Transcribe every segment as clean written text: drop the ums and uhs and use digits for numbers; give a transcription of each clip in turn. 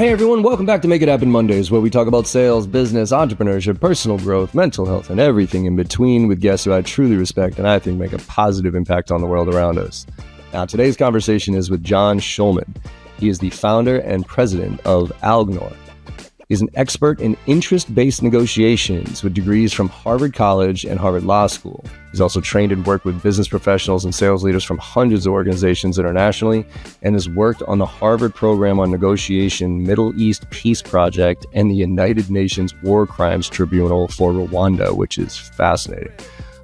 Hey everyone, welcome back to Make It Happen Mondays, where we talk about sales, business, entrepreneurship, personal growth, mental health, and everything in between with guests who I truly respect and I think make a positive impact on the world around us. Now, today's conversation is with John Shulman. He is the founder and president of Alignor. He's an expert in interest-based negotiations with degrees from Harvard College and Harvard Law School. He's also trained and worked with business professionals and sales leaders from hundreds of organizations internationally, and has worked on the Harvard Program on Negotiation Middle East Peace Project and the United Nations War Crimes Tribunal for Rwanda, which is fascinating.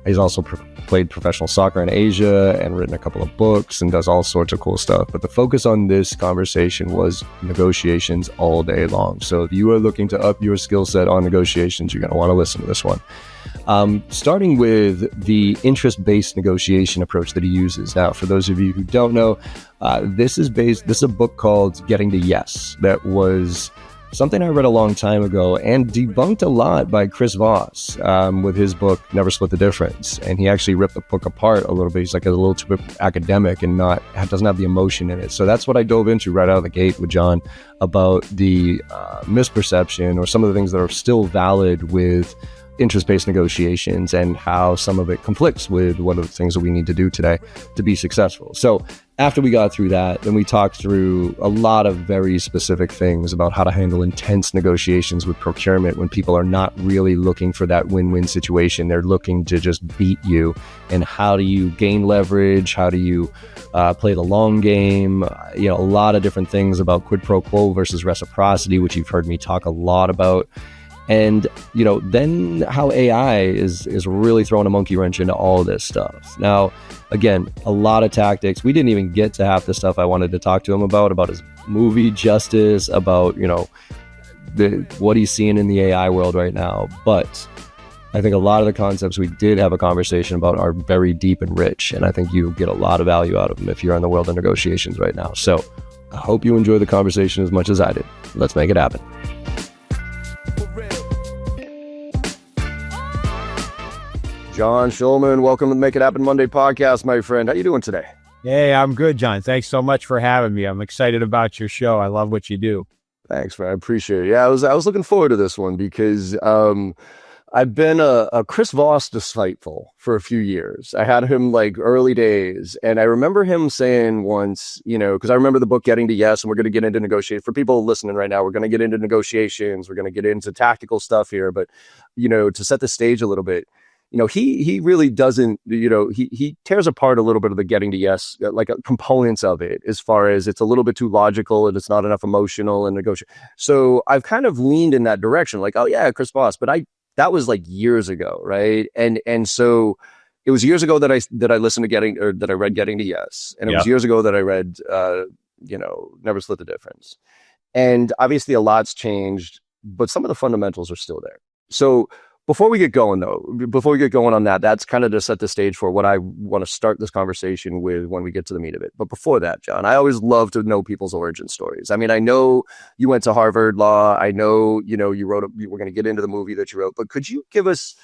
He's also played professional soccer in Asia and written a couple of books and does all sorts of cool stuff. But the focus on this conversation was negotiations all day long. So if you are looking to up your skill set on negotiations, you're going to want to listen to this one. Starting with the interest-based negotiation approach that he uses. Now, for those of you who don't know, this is a book called Getting to Yes that was something I read a long time ago and debunked a lot by Chris Voss with his book, Never Split the Difference. And he actually ripped the book apart a little bit. He's like a little too academic and doesn't have the emotion in it. So that's what I dove into right out of the gate with John about the misperception or some of the things that are still valid with interest-based negotiations and how some of it conflicts with one of the things that we need to do today to be successful. So after we got through that, then we talked through a lot of very specific things about how to handle intense negotiations with procurement when people are not really looking for that win-win situation. They're looking to just beat you. And how do you gain leverage? How do you play the long game? A lot of different things about quid pro quo versus reciprocity, which you've heard me talk a lot about. And, then how AI is really throwing a monkey wrench into all this stuff. Now, again, a lot of tactics. We didn't even get to half the stuff I wanted to talk to him about his movie Justice, about, what he's seeing in the AI world right now. But I think a lot of the concepts we did have a conversation about are very deep and rich. And I think you get a lot of value out of them if you're in the world of negotiations right now. So I hope you enjoy the conversation as much as I did. Let's make it happen. John Shulman, welcome to the Make It Happen Monday podcast, my friend. How you doing today? Hey, I'm good, John. Thanks so much for having me. I'm excited about your show. I love what you do. Thanks, man. I appreciate it. Yeah, I was looking forward to this one because I've been a Chris Voss disciple for a few years. I had him like early days, and I remember him saying once, because I remember the book Getting to Yes, and we're going to get into negotiate. For people listening right now, we're going to get into negotiations. We're going to get into tactical stuff here, but to set the stage a little bit. He really doesn't, he tears apart a little bit of the Getting to Yes, like components of it, as far as it's a little bit too logical and it's not enough emotional and negotiate. So I've kind of leaned in that direction, like, oh yeah, Chris Voss, but that was like years ago, right? And so it was years ago that I listened to that I read Getting to Yes, and it was years ago that I read, Never Split the Difference. And obviously a lot's changed, but some of the fundamentals are still there. So before we get going on that, that's kind of to set the stage for what I want to start this conversation with when we get to the meat of it. But before that, John, I always love to know people's origin stories. I mean, I know you went to Harvard Law. I know, you wrote, we're going to get into the movie that you wrote, but could you give us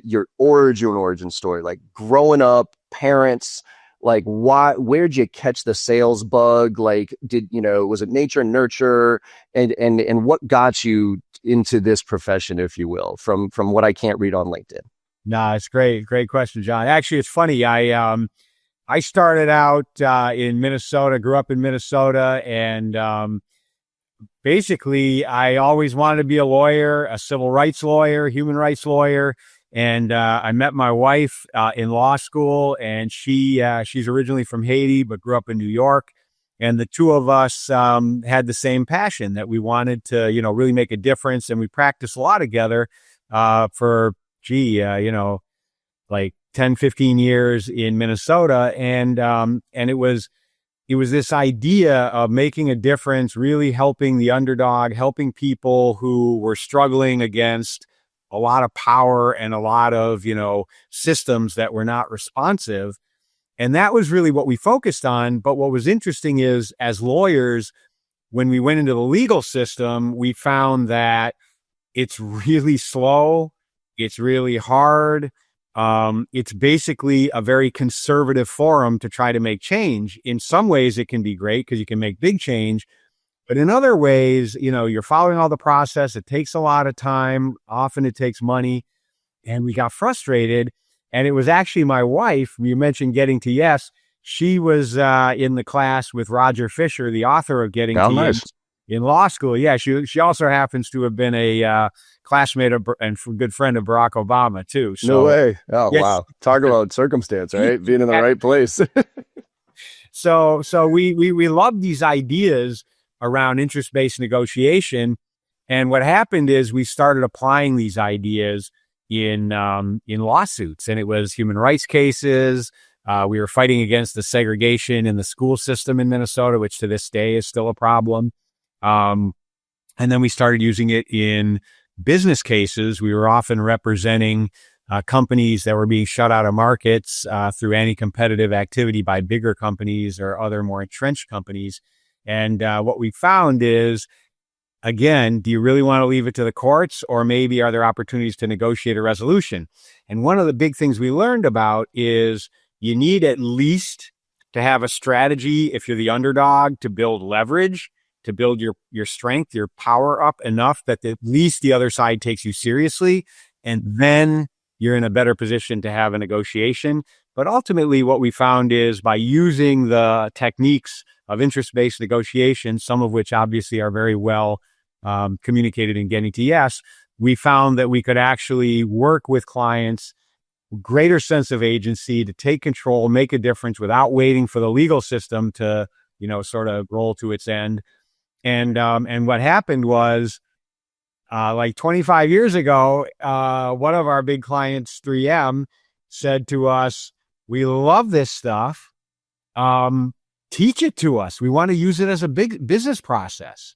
your origin story? Like growing up, parents, like where'd you catch the sales bug? Like, was it nature and nurture? And what got you into this profession, if you will, from what I can't read on LinkedIn? Nah, it's great question, John. Actually, it's funny. I started out in Minnesota, grew up in Minnesota, and basically I always wanted to be a lawyer, a civil rights lawyer, human rights lawyer. And I met my wife in law school, and she's originally from Haiti, but grew up in New York. And the two of us had the same passion that we wanted to, really make a difference. And we practiced law together for, like 10, 15 years in Minnesota. And it was this idea of making a difference, really helping the underdog, helping people who were struggling against a lot of power and a lot of, systems that were not responsive. And that was really what we focused on. But what was interesting is, as lawyers, when we went into the legal system, we found that it's really slow. It's really hard. It's basically a very conservative forum to try to make change. In some ways, it can be great because you can make big change. But in other ways, you're following all the process. It takes a lot of time. Often it takes money. And we got frustrated. And it was actually my wife. You mentioned Getting to Yes. She was in the class with Roger Fisher, the author of Getting to nice. Yes, in law school. Yeah, she also happens to have been a classmate and good friend of Barack Obama too. So, No way. Oh, yes. wow. Talk about circumstance, right? Being in the right place. So we love these ideas around interest-based negotiation. And what happened is we started applying these ideas in lawsuits, and it was human rights cases. We were fighting against the segregation in the school system in Minnesota, which to this day is still a problem. And then we started using it in business cases. We were often representing companies that were being shut out of markets through anti-competitive activity by bigger companies or other more entrenched companies. And what we found is, again, do you really want to leave it to the courts, or maybe are there opportunities to negotiate a resolution? And one of the big things we learned about is you need at least to have a strategy, if you're the underdog, to build leverage, to build your strength, your power up enough that at least the other side takes you seriously. And then you're in a better position to have a negotiation. But ultimately, what we found is by using the techniques of interest-based negotiation, some of which obviously are very well communicated in Getting to Yes, we found that we could actually work with clients, greater sense of agency, to take control, make a difference without waiting for the legal system to, sort of roll to its end. And what happened was, like 25 years ago, one of our big clients, 3M, said to us, "We love this stuff. Teach it to us. We want to use it as a big business process."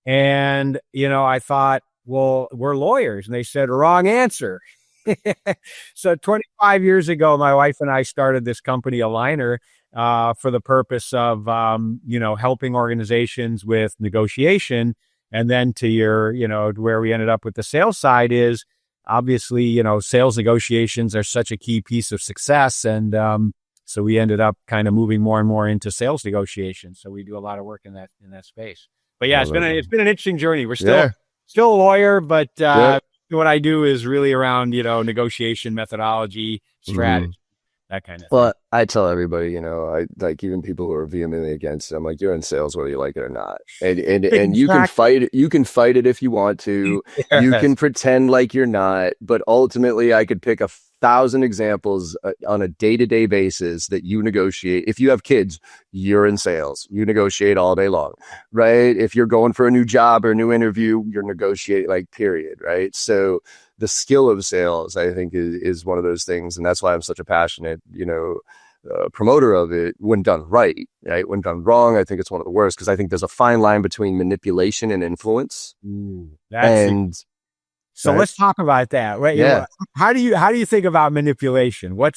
And, I thought, well, we're lawyers. And they said, wrong answer. So 25 years ago, my wife and I started this company, Alignor, for the purpose of, helping organizations with negotiation. And then to where we ended up with the sales side is obviously, sales negotiations are such a key piece of success. And so we ended up kind of moving more and more into sales negotiations. So we do a lot of work in that space. But yeah, it's been an interesting journey. We're still a lawyer, but what I do is really around, negotiation methodology, strategy, that kind of thing. Well, I tell everybody, I like even people who are vehemently against it, I'm like, you're in sales whether you like it or not. And you can fight it. You can fight it if you want to. Yes. You can pretend like you're not. But ultimately, I could pick 1,000 examples on a day-to-day basis that you negotiate. If you have kids, you're in sales. You negotiate all day long, right? If you're going for a new job or a new interview, you're negotiating, like, period, right? So the skill of sales, I think, is one of those things. And that's why I'm such a passionate, promoter of it when done right? When done wrong, I think it's one of the worst, because I think there's a fine line between manipulation and influence. So let's talk about that. Right? Yeah. How do you think about manipulation? What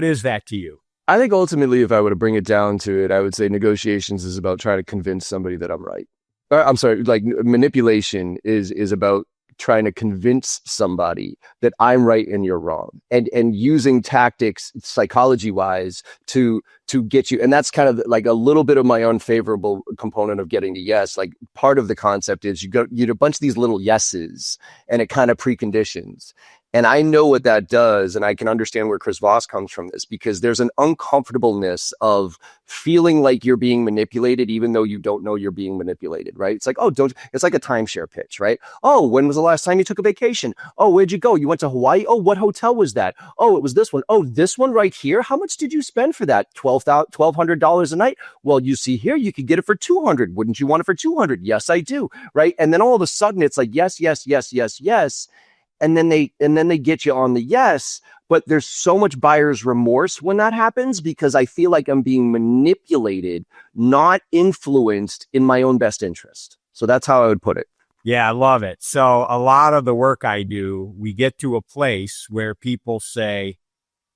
is that to you? I think ultimately, if I were to bring it down to it, I would say negotiations is about trying to convince somebody that I'm right. I'm sorry, like manipulation is about trying to convince somebody that I'm right and you're wrong, and using tactics psychology wise to get you. And that's kind of like a little bit of my unfavorable component of Getting to Yes. Like, part of the concept is you get a bunch of these little yeses, and it kind of preconditions. And I know what that does, and I can understand where Chris Voss comes from this, because there's an uncomfortableness of feeling like you're being manipulated, even though you don't know you're being manipulated, right? It's like, it's like a timeshare pitch, right? Oh, when was the last time you took a vacation? Oh, where'd you go? You went to Hawaii? Oh, what hotel was that? Oh, it was this one. Oh, this one right here. How much did you spend for that? $1,200 a night? Well, you see here, you could get it for $200. Wouldn't you want it for $200? Yes, I do, right? And then all of a sudden, it's like, yes, yes, yes, yes, yes. And then they get you on the yes, but there's so much buyer's remorse when that happens, because I feel like I'm being manipulated, not influenced in my own best interest. So that's how I would put it. Yeah, I love it. So a lot of the work I do, we get to a place where people say,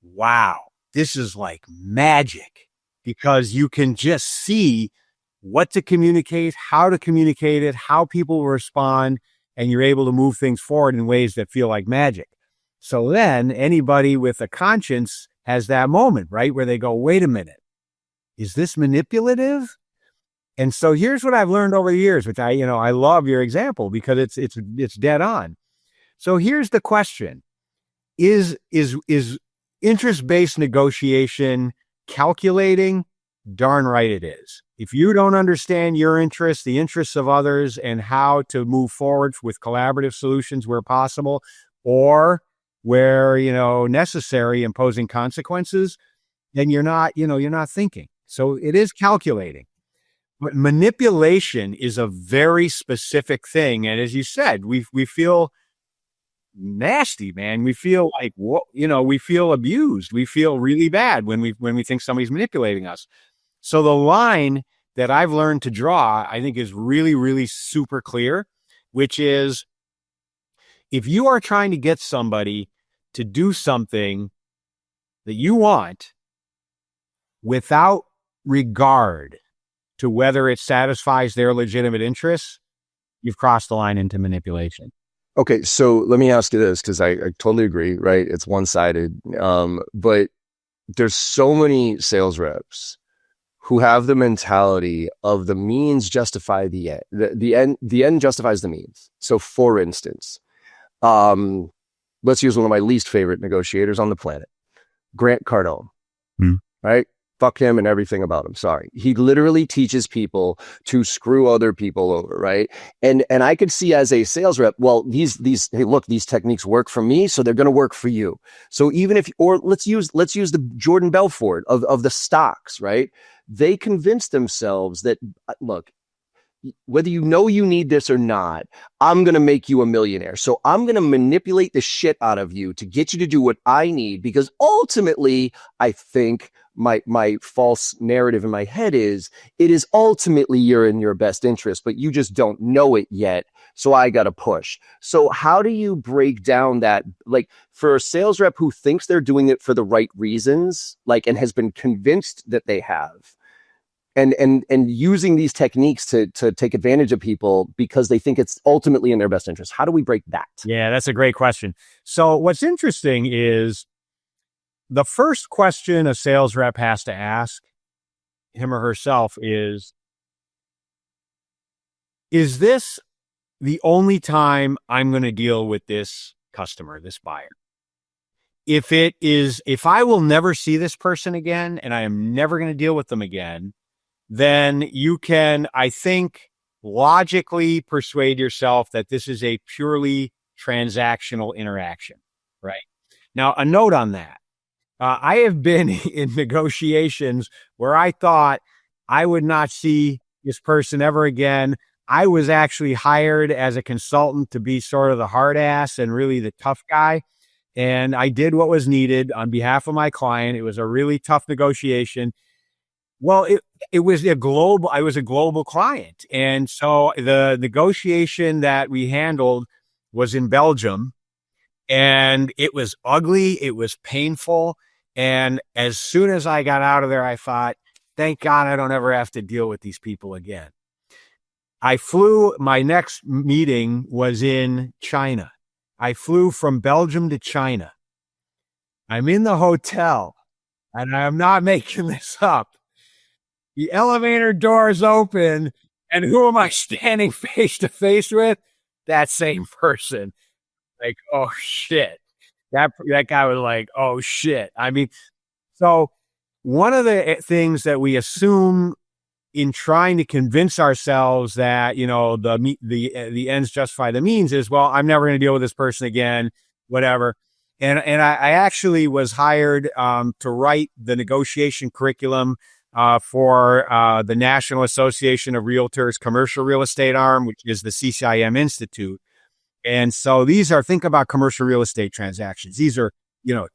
wow, this is like magic, because you can just see what to communicate, how to communicate it, how people will respond, and you're able to move things forward in ways that feel like magic. So then anybody with a conscience has that moment, right? Where they go, wait a minute, is this manipulative? And so here's what I've learned over the years, which I love your example because it's dead on. So here's the question. Is interest-based negotiation calculating? Darn right it is. If you don't understand your interests, the interests of others, and how to move forward with collaborative solutions where possible, or where, necessary, imposing consequences, then you're not thinking. So it is calculating. But manipulation is a very specific thing. And as you said, we feel nasty, man. We feel like, we feel abused. We feel really bad when we think somebody's manipulating us. So the line that I've learned to draw, I think, is really, really super clear, which is if you are trying to get somebody to do something that you want without regard to whether it satisfies their legitimate interests, you've crossed the line into manipulation. Okay, so let me ask you this, because I totally agree, right? It's one-sided. But there's so many sales reps who have the mentality of the means justify the end. The end justifies the means. So for instance, let's use one of my least favorite negotiators on the planet, Grant Cardone, right? Fuck him and everything about him. Sorry. He literally teaches people to screw other people over, right? And I could see as a sales rep, well, these hey, look, these techniques work for me, so they're going to work for you. So even if, or let's use the Jordan Belfort of the stocks, right? They convince themselves that, look, whether you know you need this or not, I'm going to make you a millionaire. So I'm going to manipulate the shit out of you to get you to do what I need, because ultimately, I think my false narrative in my head is, it is ultimately you're in your best interest, but you just don't know it yet. So I got to push. So how do you break down that, like, for a sales rep who thinks they're doing it for the right reasons, like, and has been convinced that they have, and using these techniques to take advantage of people because they think it's ultimately in their best interest? How do we break that? Yeah, that's a great question. So what's interesting is the first question a sales rep has to ask him or herself is this the only time I'm going to deal with this customer, this buyer? If I will never see this person again and I am never going to deal with them again, then you can, I think, logically persuade yourself that this is a purely transactional interaction, right? Now, a note on that. I have been in negotiations where I thought I would not see this person ever again. I was actually hired as a consultant to be sort of the hard ass and really the tough guy. And I did what was needed on behalf of my client. It was a really tough negotiation. Well, I was a global client. And so the negotiation that we handled was in Belgium, and it was ugly. It was painful. And as soon as I got out of there, I thought, thank God I don't ever have to deal with these people again. My next meeting was in China. I flew from Belgium to China. I'm in the hotel, and I'm not making this up. The elevator doors open, and who am I standing face to face with? That same person. Like, oh shit. That guy was like, oh shit. I mean, so one of the things that we assume in trying to convince ourselves that, the ends justify the means is, well, I'm never going to deal with this person again, whatever. And I actually was hired to write the negotiation curriculum for the National Association of Realtors Commercial Real Estate Arm, which is the CCIM Institute. And so think about commercial real estate transactions. These are,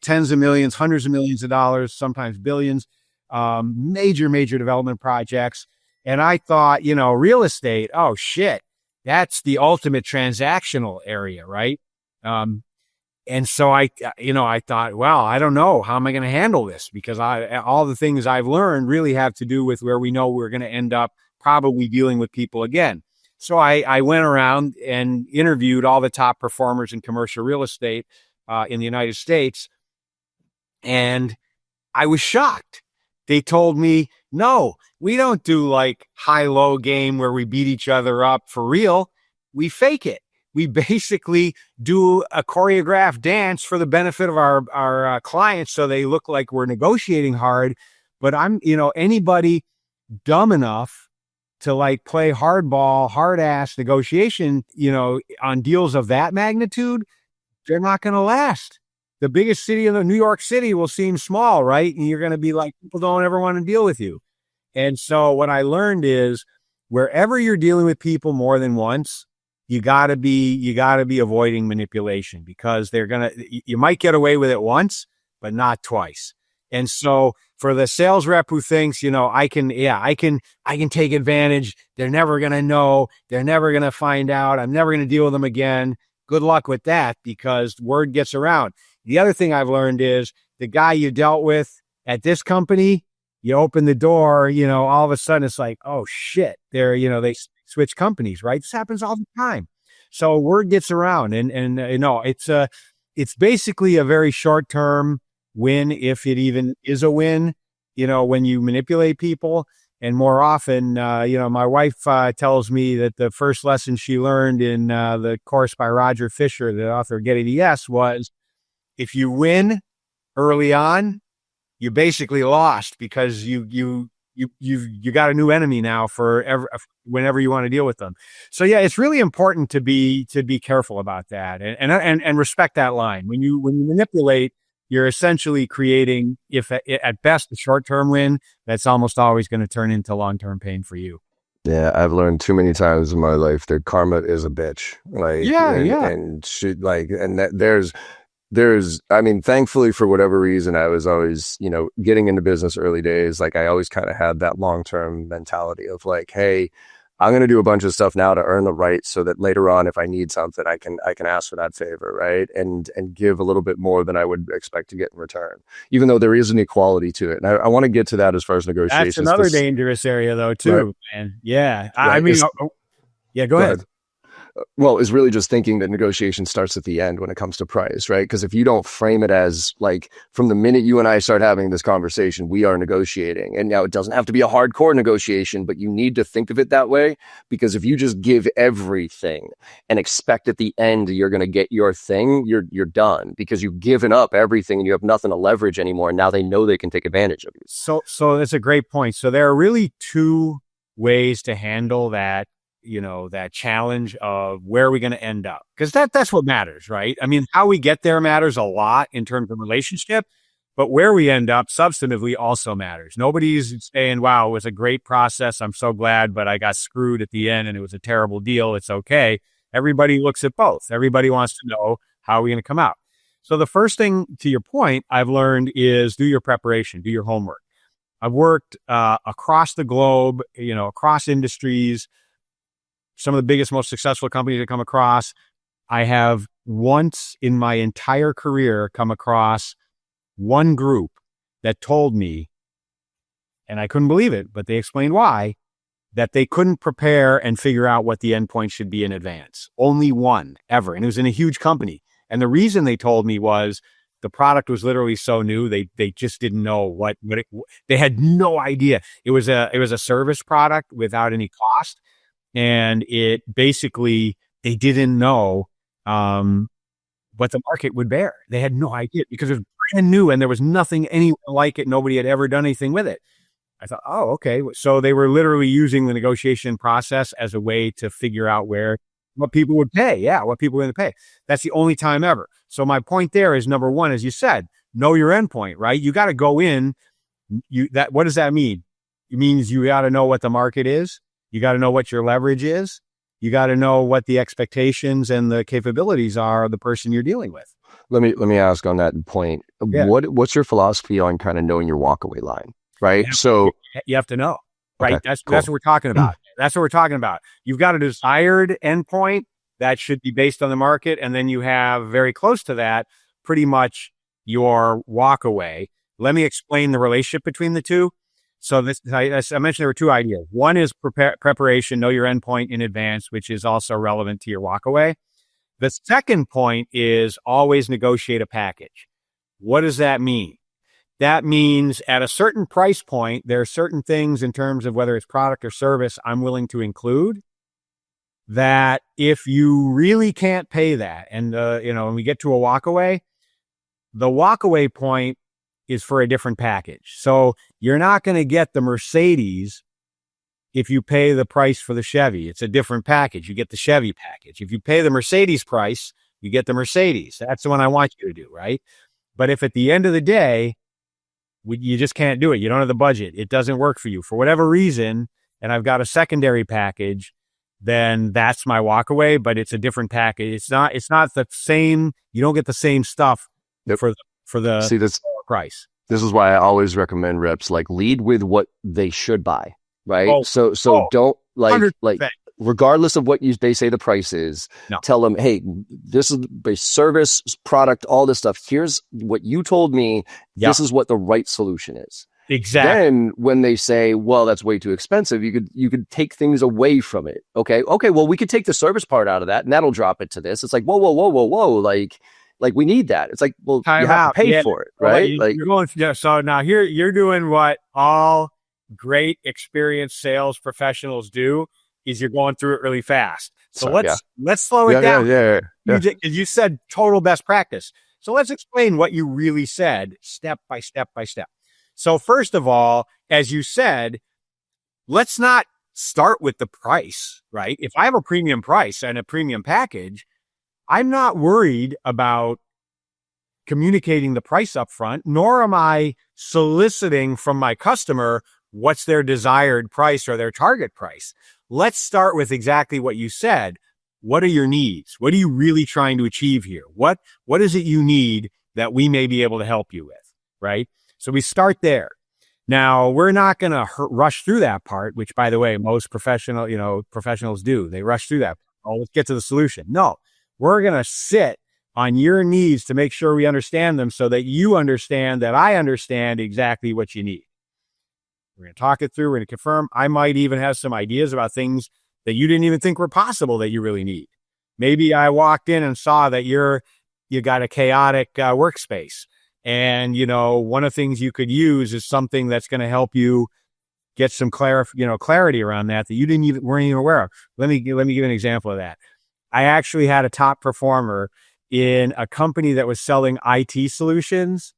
tens of millions, hundreds of millions of dollars, sometimes billions, major development projects. And I thought, real estate, oh shit, that's the ultimate transactional area, right? And so I thought, well, I don't know, how am I going to handle this? Because all the things I've learned really have to do with where we know we're going to end up probably dealing with people again. So I went around and interviewed all the top performers in commercial real estate in the United States. And I was shocked They told me, no, we don't do like high-low game where we beat each other up for real. We fake it. We basically do a choreographed dance for the benefit of our clients so they look like we're negotiating hard. But anybody dumb enough to like play hardball, hard ass negotiation, on deals of that magnitude, they're not going to last. The biggest city in New York City will seem small, right? And you're going to be like, people don't ever want to deal with you. And so what I learned is wherever you're dealing with people more than once, you gotta be avoiding manipulation, because you might get away with it once, but not twice. And so for the sales rep who thinks, I can take advantage. They're never going to know. They're never going to find out. I'm never going to deal with them again. Good luck with that, because word gets around. The other thing I've learned is the guy you dealt with at this company, you open the door, all of a sudden it's like, oh shit, they switch companies, right? This happens all the time. So word gets around, and it's basically a very short-term win, if it even is a win, when you manipulate people. And more often, my wife tells me that the first lesson she learned in the course by Roger Fisher, the author of Getting the Yes, was if you win early on, you basically lost, because you got a new enemy now whenever you want to deal with them. So yeah, it's really important to be careful about that and respect that line. When you manipulate, you're essentially creating, if at best, a short-term win that's almost always going to turn into long-term pain for you. Yeah, I've learned too many times in my life that karma is a bitch. Thankfully, for whatever reason, I was always, getting into business early days. Like, I always kind of had that long-term mentality of like, hey, I'm going to do a bunch of stuff now to earn the right, so that later on, if I need something, I can ask for that favor, right? And give a little bit more than I would expect to get in return, even though there is an equality to it. And I want to get to that as far as negotiations. That's another dangerous area, though, too, right? Man. Yeah, right. Go ahead. Well, is really just thinking that negotiation starts at the end when it comes to price, right? Because if you don't frame it as like, from the minute you and I start having this conversation, we are negotiating. And now it doesn't have to be a hardcore negotiation, but you need to think of it that way. Because if you just give everything and expect at the end you're going to get your thing, you're done, because you've given up everything and you have nothing to leverage anymore. And now they know they can take advantage of you. So that's a great point. So there are really two ways to handle that challenge of where are we going to end up? Because that's what matters, right? I mean, how we get there matters a lot in terms of relationship, but where we end up substantively also matters. Nobody's saying, wow, it was a great process, I'm so glad, but I got screwed at the end and it was a terrible deal. It's okay. Everybody looks at both. Everybody wants to know, how are we going to come out? So the first thing, to your point, I've learned is do your preparation, do your homework. I've worked across the globe, across industries. Some of the biggest, most successful companies I come across. I have once in my entire career come across one group that told me, and I couldn't believe it, but they explained why, that they couldn't prepare and figure out what the endpoint should be in advance. Only one ever. And it was in a huge company. And the reason they told me was the product was literally so new. They just didn't know they had no idea. It was a service product without any cost. And it basically, they didn't know what the market would bear. They had no idea, because it was brand new and there was nothing anywhere like it. Nobody had ever done anything with it. I thought, oh, okay. So they were literally using the negotiation process as a way to figure out what people would pay. Yeah, what people were going to pay. That's the only time ever. So my point there is, number one, as you said, know your endpoint, right? You got to go in. What does that mean? It means you got to know what the market is. You got to know what your leverage is. You got to know what the expectations and the capabilities are of the person you're dealing with. Let me ask on that point. Yeah. What's your philosophy on kind of knowing your walkaway line, right? You have to know, right? Okay, that's cool. That's what we're talking about. That's what we're talking about. You've got a desired endpoint that should be based on the market, and then you have very close to that, pretty much your walkaway. Let me explain the relationship between the two. So I mentioned there were two ideas. One is preparation, know your endpoint in advance, which is also relevant to your walkaway. The second point is always negotiate a package. What does that mean? that means at a certain price point, there are certain things in terms of whether it's product or service I'm willing to include, that if you really can't pay that, and when we get to a walkaway, the walkaway point is for a different package. So you're not going to get the Mercedes if you pay the price for the Chevy. It's a different package. You get the Chevy package. If you pay the Mercedes price, you get the Mercedes. That's the one I want you to do, right? But if at the end of the day, you just can't do it, you don't have the budget, it doesn't work for you for whatever reason, and I've got a secondary package, then that's my walkaway, but it's a different package. It's not the same. You don't get the same stuff for the See, this price. This is why I always recommend reps like lead with what they should buy, right? So don't like regardless of what they say the price is, tell them, hey, this is a service, product, all this stuff. Here's what you told me. This is what the right solution is. Exactly. Then when they say, well, that's way too expensive, you could take things away from it. Okay. Well, we could take the service part out of that and that'll drop it to this. It's like, whoa. Like we need that. It's like, well, you have to pay for it, right? You're going, so now here you're doing what all great experienced sales professionals do, is you're going through it really fast. So let's slow it down. Yeah. You said total best practice. So let's explain what you really said step by step by step. So first of all, as you said, let's not start with the price, right? If I have a premium price and a premium package, I'm not worried about communicating the price up front, nor am I soliciting from my customer what's their desired price or their target price. Let's start with exactly what you said. What are your needs? What are you really trying to achieve here? What is it you need that we may be able to help you with, right? So we start there. Now, we're not going to rush through that part, which, by the way, most professionals do. They rush through that. Oh, let's get to the solution. No, we're going to sit on your needs to make sure we understand them so that you understand that I understand exactly what you need. We're going to talk it through. We're going to confirm. I might even have some ideas about things that you didn't even think were possible that you really need. Maybe I walked in and saw that you got a chaotic workspace. And, one of the things you could use is something that's going to help you get some clarity around that you weren't even aware of. Let me give you an example of that. I actually had a top performer in a company that was selling IT solutions,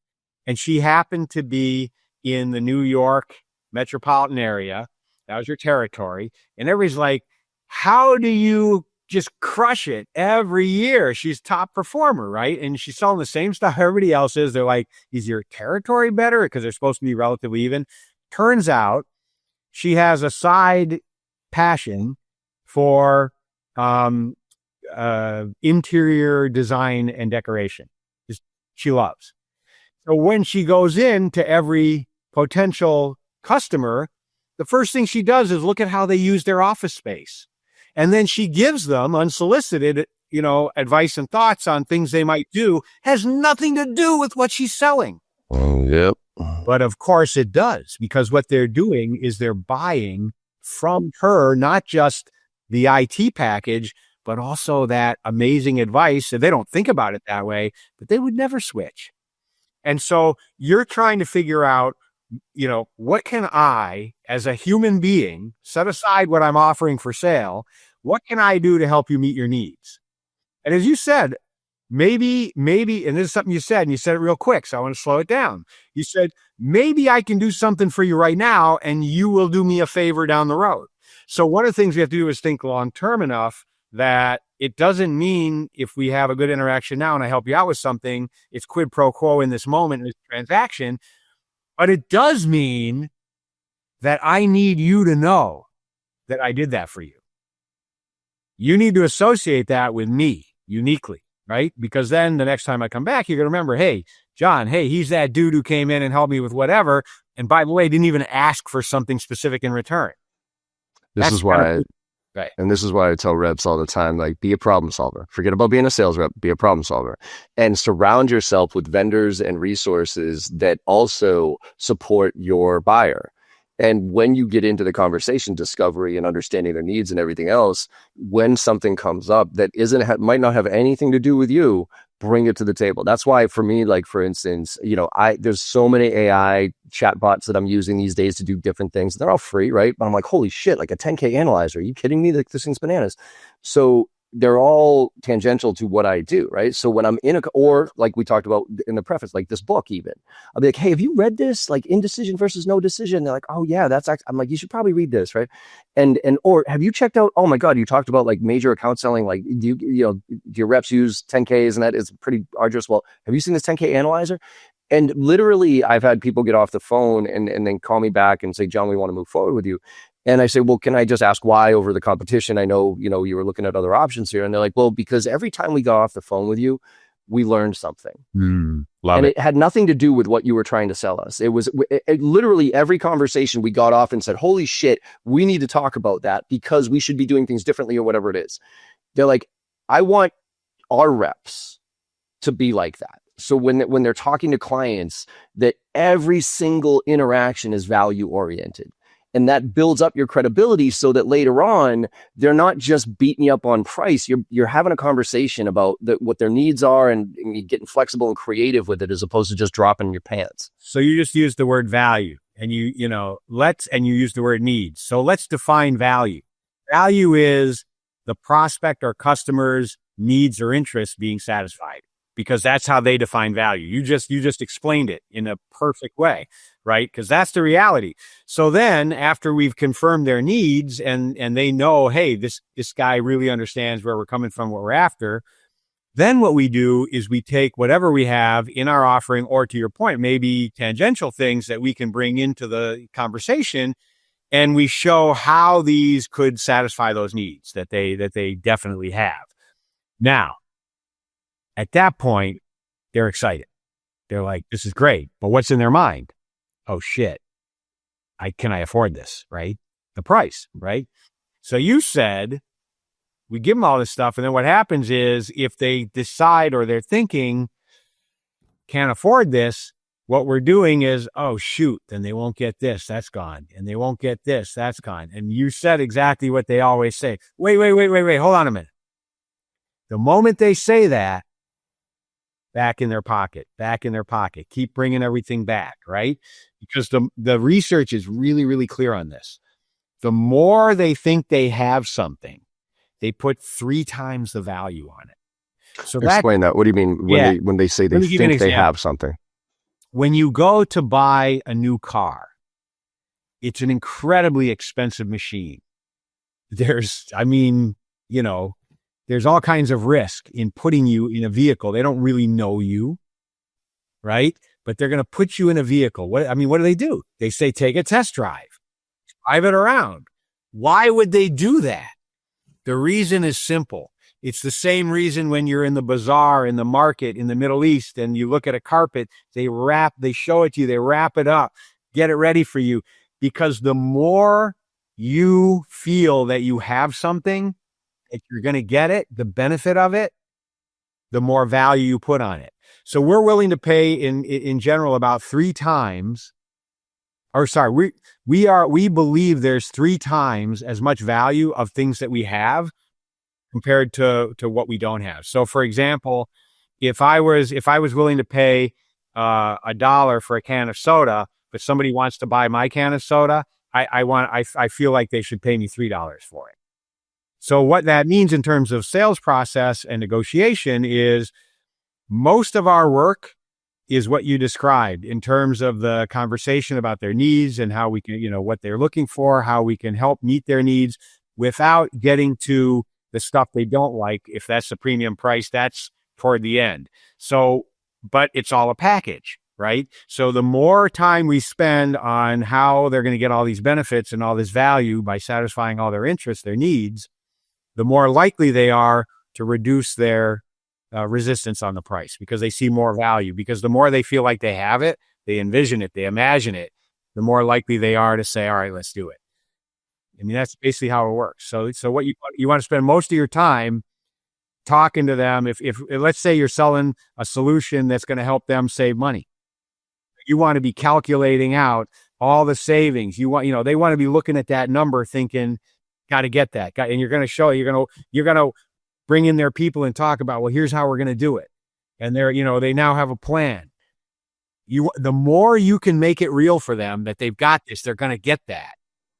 and she happened to be in the New York metropolitan area. That was your territory. And everybody's like, how do you just crush it every year? She's top performer, right? And she's selling the same stuff everybody else is. They're like, is your territory better? Because they're supposed to be relatively even. Turns out she has a side passion for interior design and decoration. She loves. So when she goes into every potential customer, the first thing she does is look at how they use their office space. And then she gives them unsolicited, advice and thoughts on things they might do. Has nothing to do with what she's selling. Yep. But of course it does, because what they're doing is they're buying from her, not just the IT package, but also that amazing advice. And they don't think about it that way, but they would never switch. And so you're trying to figure out, what can I, as a human being, set aside what I'm offering for sale, what can I do to help you meet your needs? And as you said, maybe, and this is something you said, and you said it real quick, so I want to slow it down. You said, maybe I can do something for you right now, and you will do me a favor down the road. So one of the things we have to do is think long-term enough that it doesn't mean if we have a good interaction now and I help you out with something, it's quid pro quo in this moment, in this transaction. But it does mean that I need you to know that I did that for you. You need to associate that with me uniquely, right? Because then the next time I come back, you're going to remember, hey, John, he's that dude who came in and helped me with whatever. And by the way, didn't even ask for something specific in return. This is why I tell reps all the time, like, be a problem solver. Forget about being a sales rep, be a problem solver. And surround yourself with vendors and resources that also support your buyer. And when you get into the conversation, discovery and understanding their needs and everything else, when something comes up that might not have anything to do with you, bring it to the table. That's why for me, like for instance, there's so many AI chatbots that I'm using these days to do different things. They're all free, right? But I'm like, holy shit, like a 10K analyzer. Are you kidding me? Like, this thing's bananas. So they're all tangential to what I do, right? So when I'm or like we talked about in the preface, like this book even, I'll be like, hey, have you read this? Like indecision versus no decision. They're like, oh yeah, that's actually, I'm like, you should probably read this, right? Or have you checked out, oh my God, you talked about like major account selling, like do your reps use 10Ks and that is pretty arduous. Well, have you seen this 10K analyzer? And literally I've had people get off the phone and then call me back and say, John, we want to move forward with you. And I say, well, can I just ask why over the competition? I know, you were looking at other options here. And they're like, well, because every time we got off the phone with you, we learned something. Love it had nothing to do with what you were trying to sell us. It was literally every conversation we got off and said, holy shit, we need to talk about that because we should be doing things differently or whatever it is. They're like, I want our reps to be like that. So when they're talking to clients, that every single interaction is value oriented. And that builds up your credibility so that later on, they're not just beating you up on price. You're having a conversation about what their needs are and you're getting flexible and creative with it as opposed to just dropping your pants. So you just used the word value and you use the word needs. So let's define value. Value is the prospect or customer's needs or interests being satisfied, because that's how they define value. You just explained it in a perfect way, right? Because that's the reality. So then after we've confirmed their needs and they know, hey, this guy really understands where we're coming from, what we're after, then what we do is we take whatever we have in our offering, or to your point, maybe tangential things that we can bring into the conversation, and we show how these could satisfy those needs that they definitely have. Now, at that point, they're excited. They're like, this is great. But what's in their mind? Oh, shit. Can I afford this, right? The price, right? So you said, we give them all this stuff. And then what happens is if they decide or they're thinking, can't afford this, what we're doing is, oh, shoot, then they won't get this. That's gone. And they won't get this. That's gone. And you said exactly what they always say. Wait. Hold on a minute. The moment they say that, back in their pocket, keep bringing everything back, right? Because the research is really, really clear on this. The more they think they have something, they put 3 times the value on it. So explain that. What do you mean when they say they think they have something? When you go to buy a new car, it's an incredibly expensive machine. There's all kinds of risk in putting you in a vehicle. They don't really know you, right? But they're going to put you in a vehicle. What do? They say, take a test drive it around. Why would they do that? The reason is simple. It's the same reason when you're in the bazaar, in the market, in the Middle East, and you look at a carpet, they show it to you, they wrap it up, get it ready for you. Because the more you feel that you have something, if you're going to get it, the benefit of it, the more value you put on it. So we're willing to pay in general about 3 times, we believe there's 3 times as much value of things that we have compared to what we don't have. So for example, if I was willing to pay $1 for a can of soda, but somebody wants to buy my can of soda, I feel like they should pay me $3 for it. So what that means in terms of sales process and negotiation is most of our work is what you described in terms of the conversation about their needs and how we can, what they're looking for, how we can help meet their needs without getting to the stuff they don't like. If that's the premium price, that's toward the end. So, but it's all a package, right? So the more time we spend on how they're going to get all these benefits and all this value by satisfying all their interests, their needs, the more likely they are to reduce their resistance on the price because they see more value. Because the more they feel like they have it, they envision it, they imagine it, the more likely they are to say, all right, let's do it. I mean, that's basically how it works. So what you want to spend most of your time talking to them. If let's say you're selling a solution that's going to help them save money, you want to be calculating out all the savings. They want to be looking at that number thinking, got to get that. And you're going to bring in their people and talk about, well, here's how we're going to do it. and they now have a plan. The more you can make it real for them that they've got this, they're going to get that.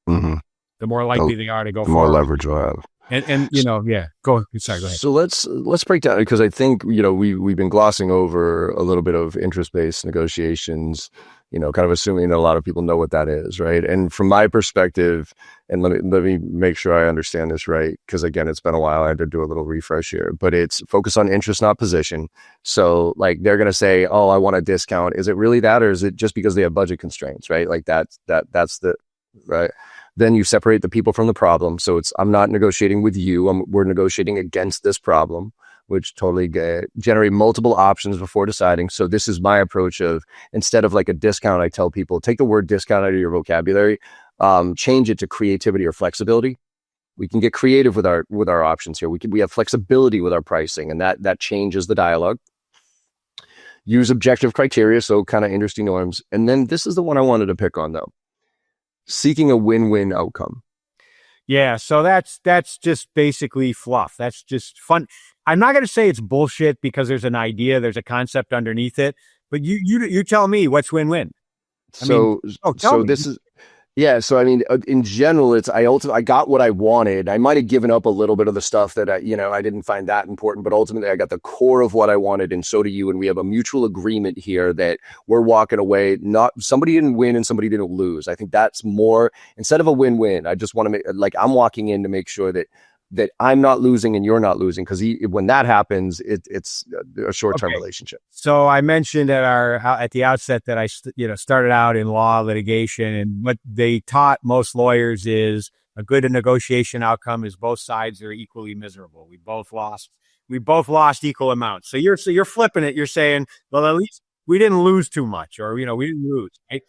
Mm-hmm. The more likely they are to go the more forward. leverage we'll have. And yeah, go ahead. So let's break down, because I think, we've been glossing over a little bit of interest-based negotiations, kind of assuming that a lot of people know what that is, right? And from my perspective, and let me make sure I understand this right, because again, it's been a while. I had to do a little refresh here, but it's focus on interest, not position. So like they're going to say, oh, I want a discount. Is it really that, or is it just because they have budget constraints, right? Like that's the right. Then you separate the people from the problem. So I'm not negotiating with you. We're negotiating against this problem, which totally generate multiple options before deciding. So this is my approach of, instead of like a discount, I tell people, take the word discount out of your vocabulary, change it to creativity or flexibility. We can get creative with our options here. We have flexibility with our pricing, and that changes the dialogue. Use objective criteria, so kind of industry norms. And then this is the one I wanted to pick on, though. Seeking a win-win outcome. Yeah, so that's just basically fluff. That's just fun. I'm not going to say it's bullshit because there's an idea, there's a concept underneath it, but you tell me what's win-win. So this is, yeah. So I mean, in general, I got what I wanted. I might have given up a little bit of the stuff that I didn't find that important, but ultimately I got the core of what I wanted, and so do you. And we have a mutual agreement here that we're walking away. Not somebody didn't win and somebody didn't lose. I think that's more, instead of a win-win. I just want to make, like, I'm walking in to make sure that I'm not losing and you're not losing, because when that happens, it's a short-term relationship. So I mentioned at the outset that I started out in law litigation, and what they taught most lawyers is a good negotiation outcome is both sides are equally miserable. We both lost equal amounts. So you're flipping it. You're saying, well, at least we didn't lose too much, or we didn't lose, right?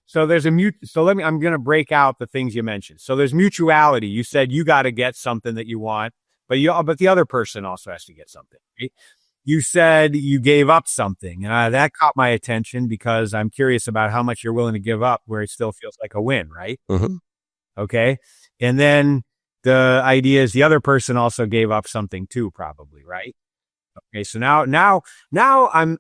So there's I'm going to break out the things you mentioned. So there's mutuality. You said you got to get something that you want, but the other person also has to get something, right? You said you gave up something. That caught my attention because I'm curious about how much you're willing to give up where it still feels like a win, right? Mm-hmm. Okay. And then the idea is the other person also gave up something too, probably, right? Okay, so now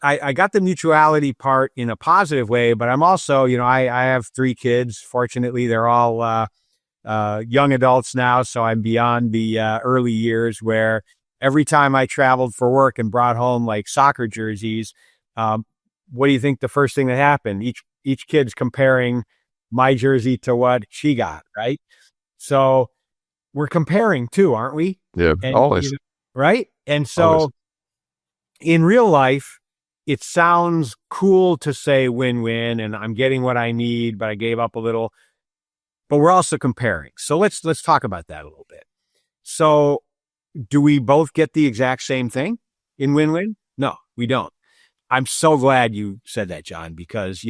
I got the mutuality part in a positive way, but I'm also, I have 3 kids. Fortunately, they're all young adults now, so I'm beyond the early years where every time I traveled for work and brought home like soccer jerseys, what do you think the first thing that happened? Each kid's comparing my jersey to what she got, right? So we're comparing too, aren't we? Yeah, always. Right? And so always. In real life, it sounds cool to say win-win and I'm getting what I need, but I gave up a little. But we're also comparing. So let's talk about that a little bit. So do we both get the exact same thing in win-win? No, we don't. I'm so glad you said that, John, because,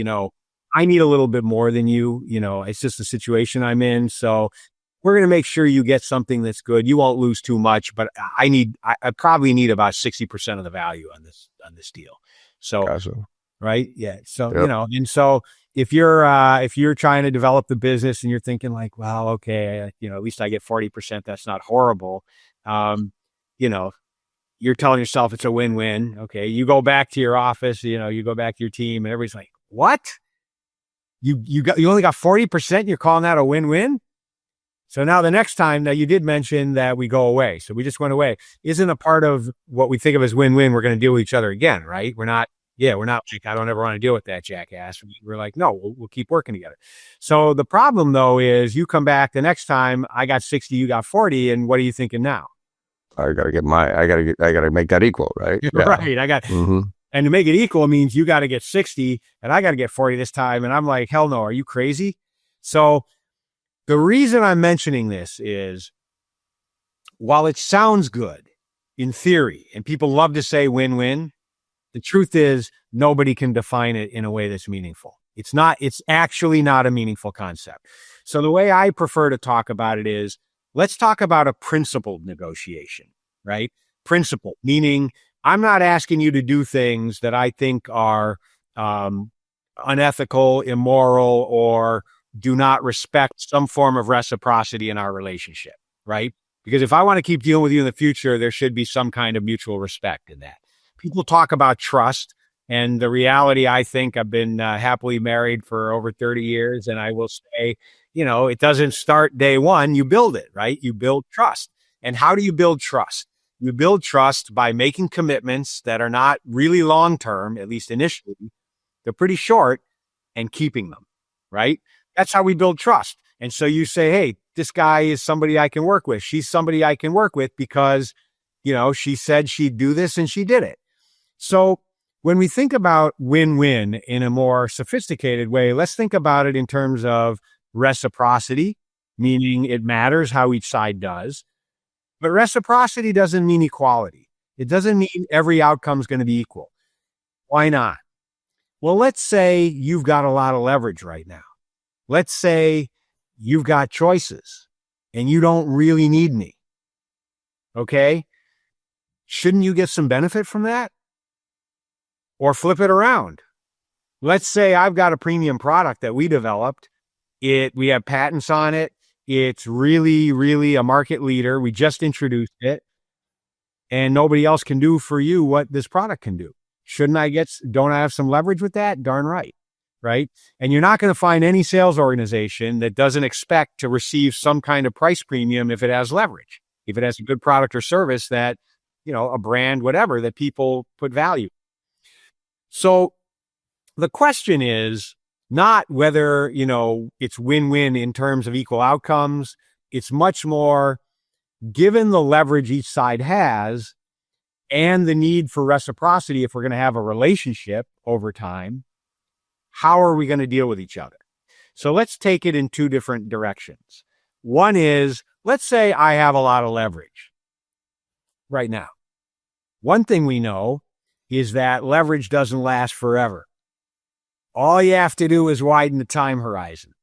I need a little bit more than you. It's just the situation I'm in. So we're going to make sure you get something that's good. You won't lose too much, but I probably need about 60% of the value on this deal. So, gotcha. Right. Yeah. So, yep. And so if you're trying to develop the business and you're thinking like, well, okay, at least I get 40%. That's not horrible. You're telling yourself it's a win-win. Okay. You go back to your office, you go back to your team and everybody's like, what? You only got 40%. You're calling that a win-win? So now the next time, now you did mention that we go away. So we just went away. Isn't a part of what we think of as win-win, we're going to deal with each other again, right? We're not like, I don't ever want to deal with that jackass. We're like, no, we'll keep working together. So the problem though is you come back the next time, I got 60, you got 40. And what are you thinking now? I got to make that equal, right? Yeah. Right. And to make it equal means you got to get 60 and I got to get 40 this time. And I'm like, hell no, are you crazy? So the reason I'm mentioning this is, while it sounds good in theory, and people love to say win-win, the truth is nobody can define it in a way that's meaningful. It's actually not a meaningful concept. So the way I prefer to talk about it is, let's talk about a principled negotiation, right? Principle, meaning I'm not asking you to do things that I think are unethical, immoral, or do not respect some form of reciprocity in our relationship, right? Because if I want to keep dealing with you in the future, there should be some kind of mutual respect in that. people talk about trust, and the reality, I think I've been happily married for over 30 years. And I will say, it doesn't start day one. You build it, right? You build trust. And how do you build trust? You build trust by making commitments that are not really long-term, at least initially. They're pretty short, and keeping them, right? That's how we build trust. And so you say, hey, this guy is somebody I can work with. She's somebody I can work with because, she said she'd do this and she did it. So when we think about win-win in a more sophisticated way, let's think about it in terms of reciprocity, meaning it matters how each side does. But reciprocity doesn't mean equality. It doesn't mean every outcome is going to be equal. Why not? Well, let's say you've got a lot of leverage right now. Let's say you've got choices and you don't really need me. Okay? Shouldn't you get some benefit from that? Or flip it around. Let's say I've got a premium product that we developed. We have patents on it. It's really, really a market leader. We just introduced it. And nobody else can do for you what this product can do. Don't I have some leverage with that? Darn right. Right? And you're not going to find any sales organization that doesn't expect to receive some kind of price premium if it has leverage. If it has a good product or service that, a brand, whatever, that people put value. So the question is not whether, it's win-win in terms of equal outcomes. It's much more, given the leverage each side has and the need for reciprocity, if we're going to have a relationship over time, how are we going to deal with each other? So let's take it in two different directions. One is, let's say I have a lot of leverage right now. One thing we know is that leverage doesn't last forever. All you have to do is widen the time horizon.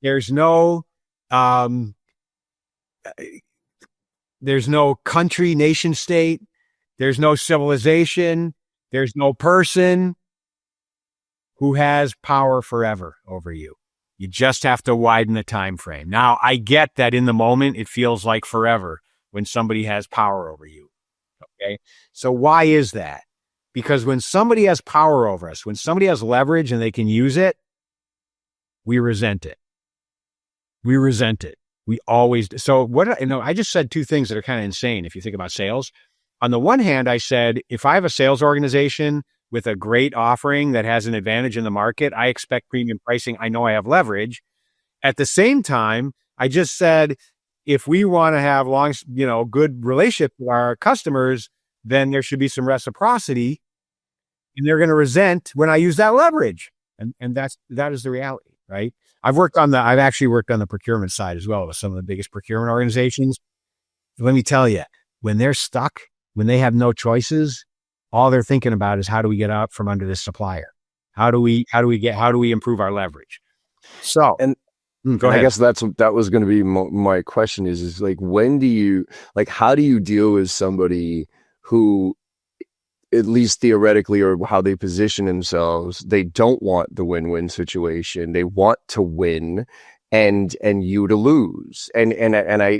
There's no country, nation state. There's no civilization. There's no person who has power forever over you. You just have to widen the time frame. Now, I get that in the moment, it feels like forever when somebody has power over you. Okay. So why is that? Because when somebody has power over us, when somebody has leverage and they can use it, we resent it. We resent it. We always do. So I just said two things that are kind of insane if you think about sales. On the one hand, I said, if I have a sales organization with a great offering that has an advantage in the market, I expect premium pricing. I know I have leverage. At the same time, I just said, if we want to have good relationship with our customers, then there should be some reciprocity. And they're going to resent when I use that leverage. And that is the reality, right? I've actually worked on the procurement side as well with some of the biggest procurement organizations. Let me tell you, when they're stuck, when they have no choices, all they're thinking about is how do we get out from under this supplier? How do we improve our leverage? So, go ahead. I guess that was going to be my question is like, how do you deal with somebody who, at least theoretically, or how they position themselves, they don't want the win-win situation. They want to win and you to lose. And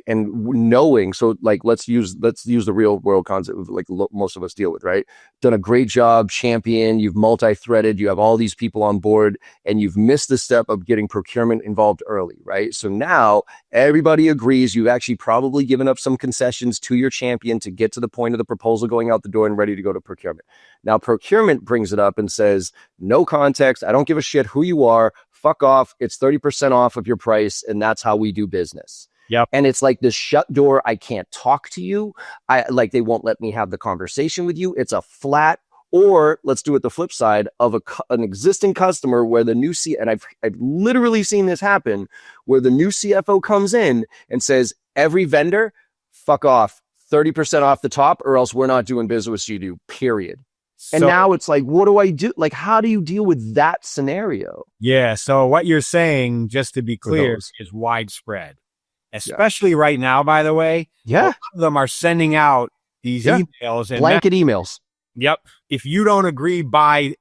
knowing, so like, let's use the real world concept of like most of us deal with, right? Done a great job, champion, you've multi-threaded, you have all these people on board, and you've missed the step of getting procurement involved early, right? So now everybody agrees you've actually probably given up some concessions to your champion to get to the point of the proposal going out the door and ready to go to procurement. Now procurement brings it up and says, no context, I don't give a shit who you are, fuck off, it's 30% off of your price, and that's how we do business. Yep. And it's like this shut door, I can't talk to you. They won't let me have the conversation with you. It's a flat, or let's do it the flip side of an existing customer where the new and I've literally seen this happen, where the new CFO comes in and says, every vendor, fuck off, 30% off the top, or else we're not doing business with you, period. And now it's like, what do I do? Like, how do you deal with that scenario? Yeah. So what you're saying, just to be clear, is widespread, especially right now, by the way. Yeah. A lot of them are sending out these emails and blanket emails. Yep. If you don't agree by,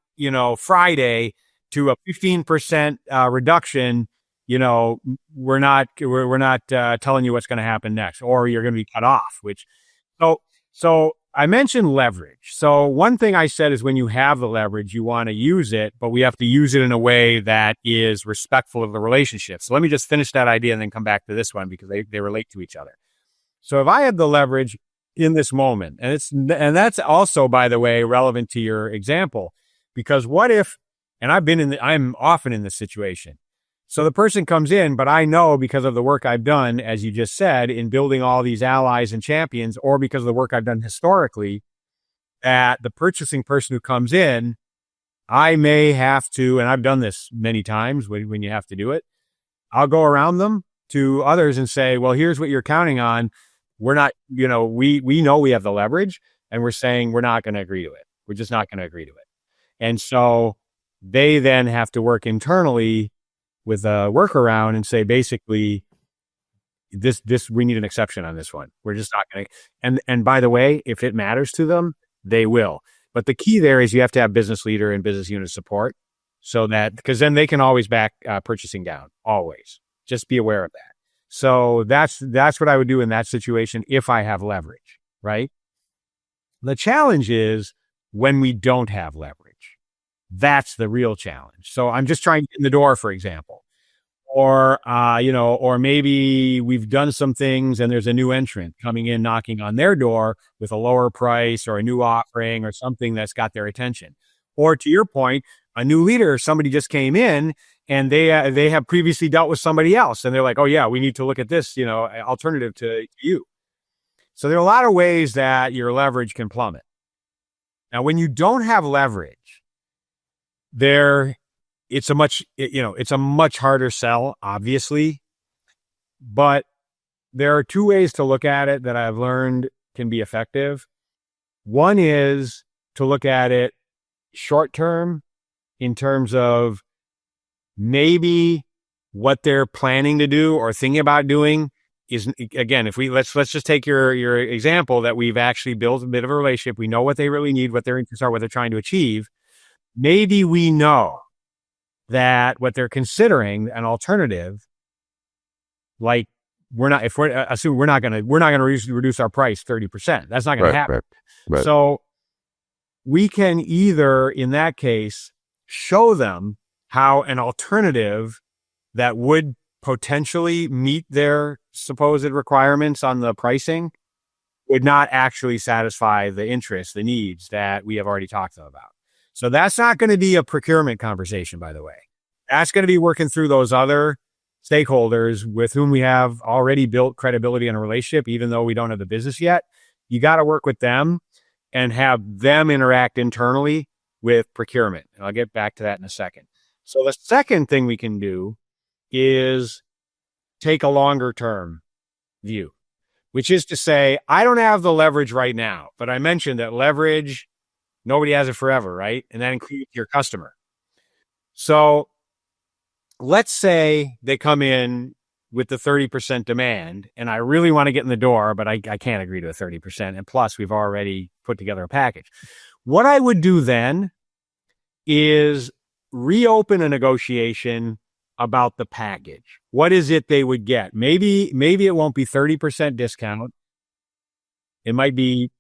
Friday to a 15% reduction, we're not telling you what's going to happen next, or you're going to be cut off, so I mentioned leverage. So one thing I said is when you have the leverage, you want to use it, but we have to use it in a way that is respectful of the relationship. So let me just finish that idea and then come back to this one because they relate to each other. So if I have the leverage in this moment, and that's also, by the way, relevant to your example, because what if, and I'm often in this situation. So the person comes in, but I know because of the work I've done, as you just said, in building all these allies and champions, or because of the work I've done historically, that the purchasing person who comes in, I may have to, and I've done this many times when you have to do it, I'll go around them to others and say, well, here's what you're counting on. We're not, we know we have the leverage, and we're saying we're not going to agree to it. We're just not going to agree to it. And so they then have to work internally with a workaround and say, basically, this we need an exception on this one. We're just not going to. And by the way, if it matters to them, they will. But the key there is you have to have business leader and business unit support, so that, because then they can always back purchasing down. Always, just be aware of that. So that's what I would do in that situation if I have leverage, right? The challenge is when we don't have leverage. That's the real challenge. So I'm just trying to get in the door, for example, or maybe we've done some things and there's a new entrant coming in, knocking on their door with a lower price or a new offering or something that's got their attention. Or to your point, a new leader, somebody just came in and they have previously dealt with somebody else, and they're like, oh yeah, we need to look at this, alternative to you. So there are a lot of ways that your leverage can plummet. Now, when you don't have leverage, it's a much harder sell, obviously, but there are two ways to look at it that I've learned can be effective. One is to look at it short term, in terms of maybe what they're planning to do or thinking about doing is, again, if let's just take your example that we've actually built a bit of a relationship. We know what they really need, what their interests are, what they're trying to achieve. Maybe we know that what they're considering an alternative, like we're not going to reduce our price 30%. That's not going to happen. Right. So we can either, in that case, show them how an alternative that would potentially meet their supposed requirements on the pricing would not actually satisfy the interests, the needs that we have already talked to them about. So that's not going to be a procurement conversation, by the way. That's going to be working through those other stakeholders with whom we have already built credibility in a relationship, even though we don't have the business yet. You got to work with them and have them interact internally with procurement. And I'll get back to that in a second. So the second thing we can do is take a longer term view, which is to say, I don't have the leverage right now, but I mentioned that leverage, nobody has it forever, right? And that includes your customer. So let's say they come in with the 30% demand, and I really want to get in the door, but I can't agree to a 30%. And plus, we've already put together a package. What I would do then is reopen a negotiation about the package. What is it they would get? Maybe it won't be 30% discount. It might be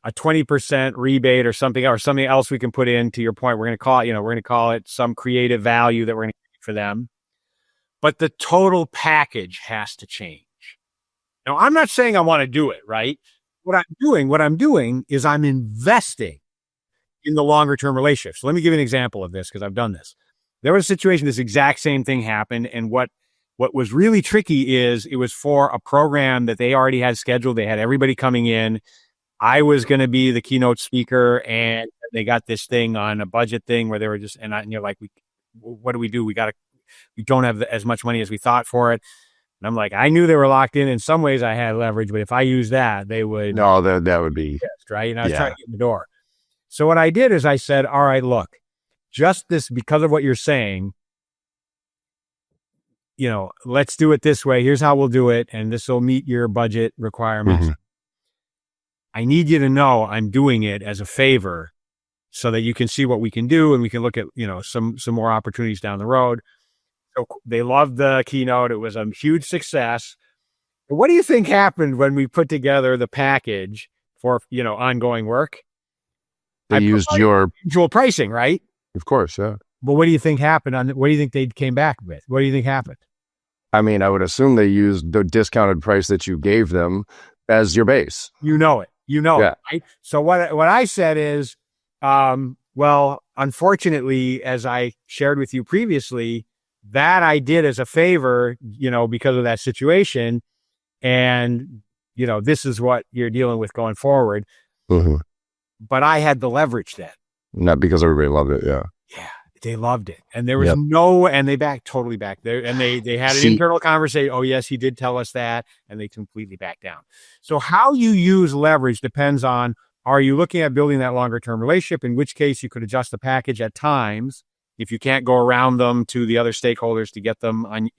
a 20% rebate or something else we can put in. To your point, we're going to call it some creative value that we're going to create for them. But the total package has to change. Now, I'm not saying I want to do it, right? What I'm doing is I'm investing in the longer term relationship. So let me give you an example of this, because I've done this. There was a situation, this exact same thing happened. And what was really tricky is it was for a program that they already had scheduled. They had everybody coming in. I was going to be the keynote speaker, and they got this thing on a budget thing where they were just, and you're like, what do? We don't have as much money as we thought for it. And I'm like, I knew they were locked in. In some ways I had leverage, but if I use that, they would. No, that would be. Pissed, right. And I was trying to get in the door. So what I did is I said, all right, look, just this, because of what you're saying, let's do it this way. Here's how we'll do it. And this will meet your budget requirements. Mm-hmm. I need you to know I'm doing it as a favor so that you can see what we can do, and we can look at, some more opportunities down the road. So they loved the keynote. It was a huge success. What do you think happened when we put together the package for, ongoing work. They used your usual pricing, right? Of course, yeah. But what do you think happened what do you think they came back with? What do you think happened? I mean, I would assume they used the discounted price that you gave them as your base. You know it, right? So what I said is, well, unfortunately, as I shared with you previously, that I did as a favor, because of that situation. And, this is what you're dealing with going forward. Mm-hmm. But I had the leverage then. Not because everybody loved it, yeah. Yeah, they loved it. And there was and they totally backed there. And they had an internal conversation. Oh, yes, he did tell us that. And they completely backed down. So how you use leverage depends on, are you looking at building that longer term relationship? In which case you could adjust the package at times if you can't go around them to the other stakeholders to get them on,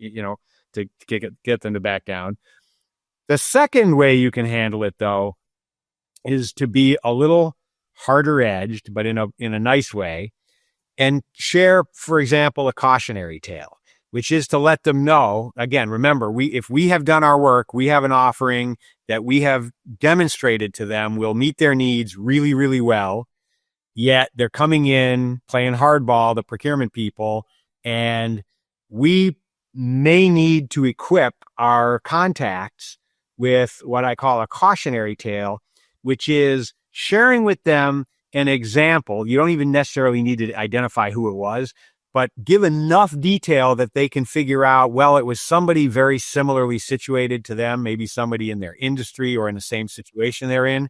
to get them to back down. The second way you can handle it, though, is to be a little harder edged, but in a nice way, and share, for example, a cautionary tale, which is to let them know, again, remember, if we have done our work, we have an offering that we have demonstrated to them will meet their needs really, really well, yet they're coming in, playing hardball, the procurement people, and we may need to equip our contacts with what I call a cautionary tale, which is sharing with them an example. You don't even necessarily need to identify who it was, but give enough detail that they can figure out, well, it was somebody very similarly situated to them, maybe somebody in their industry or in the same situation they're in.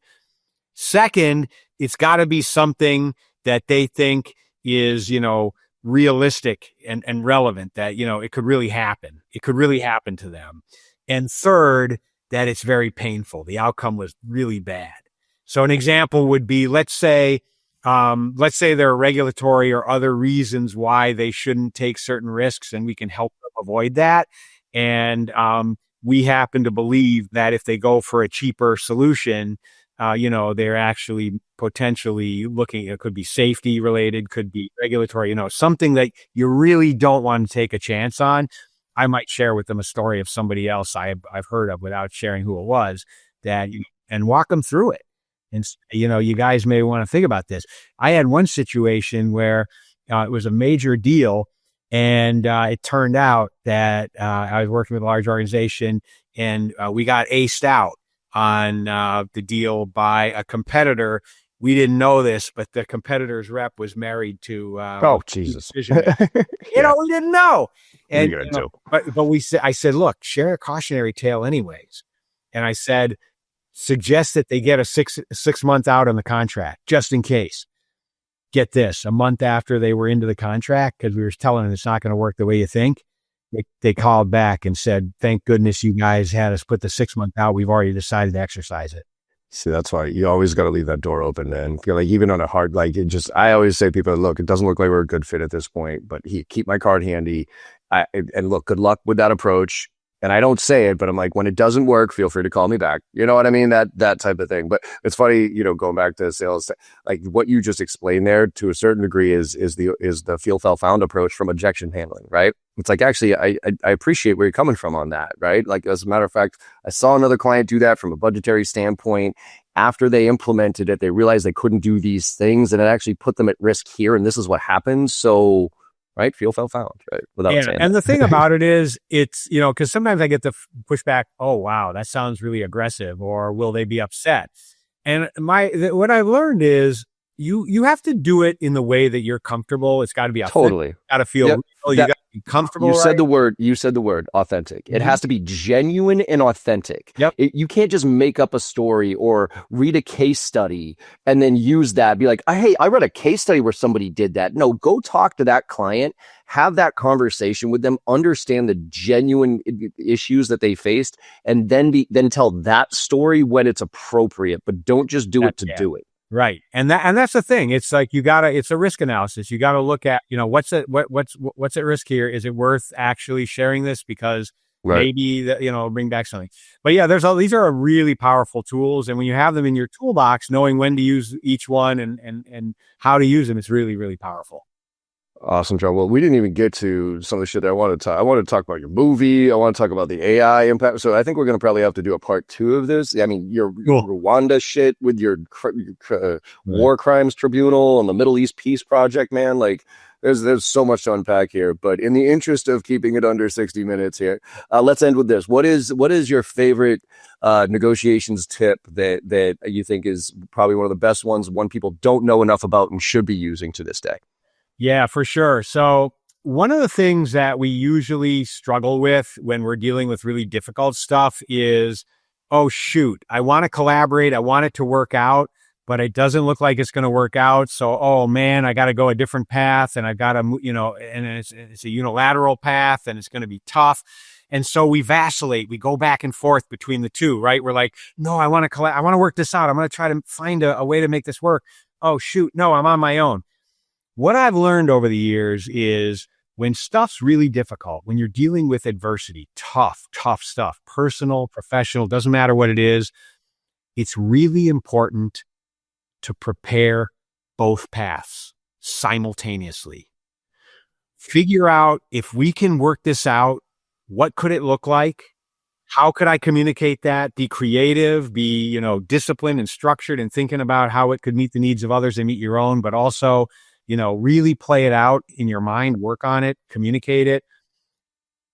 Second, it's got to be something that they think is, realistic and relevant, that, it could really happen. It could really happen to them. And third, that it's very painful. The outcome was really bad. So an example would be, let's say there are regulatory or other reasons why they shouldn't take certain risks, and we can help them avoid that. And we happen to believe that if they go for a cheaper solution, they're actually potentially looking, it could be safety related, could be regulatory, something that you really don't want to take a chance on. I might share with them a story of somebody else I've heard of without sharing who it was, and walk them through it. And, you guys may want to think about this. I had one situation where it was a major deal, and it turned out that I was working with a large organization, and we got aced out on the deal by a competitor. We didn't know this, but the competitor's rep was married to Jesus. We didn't know. And I said, look, share a cautionary tale anyways. And I said, suggest that they get a six month out on the contract, just in case. Get this, a month after they were into the contract, because we were telling them it's not going to work the way you think, they called back and said, thank goodness you guys had us put the 6 month out. We've already decided to exercise it. See, that's why you always got to leave that door open, and feel like even on a hard, I always say to people, look, it doesn't look like we're a good fit at this point, but keep my card handy. And look, good luck with that approach. And I don't say it, but I'm like, when it doesn't work, feel free to call me back. You know what I mean? That type of thing. But it's funny, going back to sales, like what you just explained there to a certain degree is the feel, felt, found approach from objection handling, right? It's like, actually, I appreciate where you're coming from on that, right? Like, as a matter of fact, I saw another client do that from a budgetary standpoint. After they implemented it, they realized they couldn't do these things, and it actually put them at risk here. And this is what happened. So, right? Feel, felt, found, right? Without saying and that. the thing about it is, it's, because sometimes I get the pushback, oh, wow, that sounds really aggressive, or will they be upset? And what I've learned is you have to do it in the way that you're comfortable. It's got to be authentic. Totally. Got to feel real. You got to be comfortable. You said the word authentic. Mm-hmm. It has to be genuine and authentic. Yep. You can't just make up a story or read a case study and then use that. Be like, hey, I read a case study where somebody did that. No, go talk to that client, have that conversation with them, understand the genuine issues that they faced, and then tell that story when it's appropriate. But don't just do it to do it. Right. And that's the thing. It's like, it's a risk analysis. You got to look at, what's at risk here? Is it worth actually sharing this? Because maybe bring back something. But yeah, these are really powerful tools. And when you have them in your toolbox, knowing when to use each one and how to use them, it's really, really powerful. Awesome, John. Well, we didn't even get to some of the shit that I wanted to talk. I wanted to talk about your movie. I want to talk about the AI impact. So I think we're going to probably have to do a part 2 of this. I mean, your Cool. Rwanda shit with your war crimes tribunal and the Middle East Peace Project, man. Like, there's so much to unpack here. But in the interest of keeping it under 60 minutes here, let's end with this. What is your favorite negotiations tip that you think is probably one of the best ones, one people don't know enough about and should be using to this day? Yeah, for sure. So one of the things that we usually struggle with when we're dealing with really difficult stuff is, oh, shoot, I want to collaborate. I want it to work out, but it doesn't look like it's going to work out. So, oh man, I got to go a different path, and I've got to, and it's a unilateral path, and it's going to be tough. And so we vacillate. We go back and forth between the two, right? We're like, no, I want to work this out. I'm going to try to find a way to make this work. Oh, shoot, no, I'm on my own. What I've learned over the years is when stuff's really difficult, when you're dealing with adversity, tough stuff, personal, professional, doesn't matter what it is, it's really important to prepare both paths simultaneously. Figure out, if we can work this out, what could it look like? How could I communicate that? Be creative, be, disciplined and structured and thinking about how it could meet the needs of others and meet your own, but also really play it out in your mind, work on it, communicate it.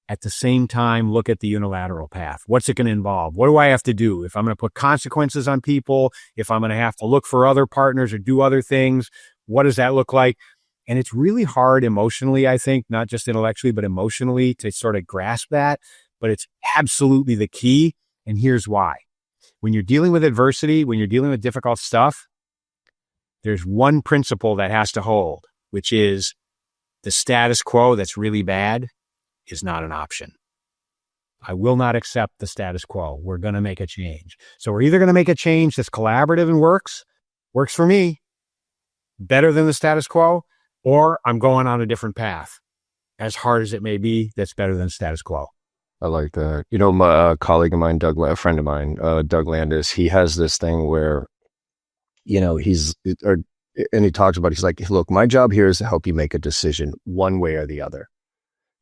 At the same time, look at the unilateral path. What's it going to involve? What do I have to do? If I'm going to put consequences on people, if I'm going to have to look for other partners or do other things, what does that look like? And it's really hard emotionally, I think, not just intellectually, but emotionally to sort of grasp that. But it's absolutely the key. And here's why. When you're dealing with adversity, when you're dealing with difficult stuff, there's one principle that has to hold, which is the status quo that's really bad is not an option. I will not accept the status quo. We're going to make a change. So we're either going to make a change that's collaborative and works for me, better than the status quo, or I'm going on a different path, as hard as it may be, that's better than status quo. I like that. My colleague of mine, a friend of mine, Doug Landis, he has this thing where and he talks about, he's like, look, my job here is to help you make a decision one way or the other.